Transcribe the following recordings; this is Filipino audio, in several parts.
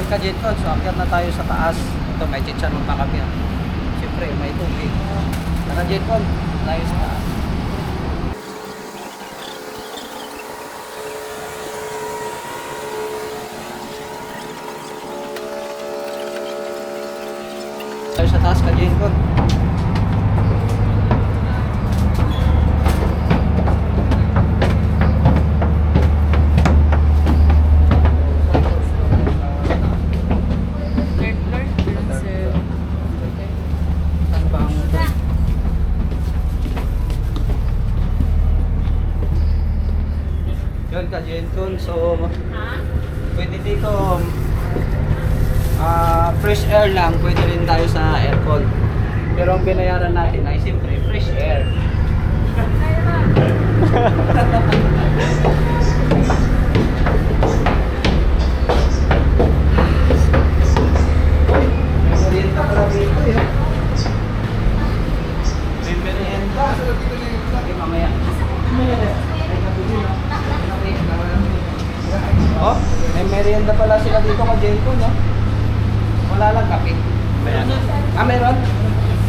Yan ka Jetron, so akyat na tayo sa taas. Ito may chicharon pa kami. Siyempre may tubig. Tara Jetron, tayo sa taas. Tayo sa taas ka Jetron. Yun ka Jenton, so pwede dito fresh air lang, pwede rin tayo sa aircon, pero ang binayaran natin ay siyempre fresh air. May merienda pala dito eh. May merienda. Okay, mamaya. Oh, may merienda pala sila dito ka Jenton, no? Wala lang kape. Ah, meron?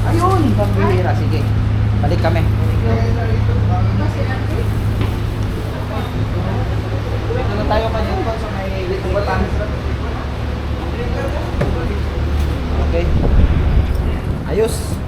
Ayun, pambihira. Sige, balik kami. Dito na tayo ka Jenton sa may litubatan. Okay. Ayos.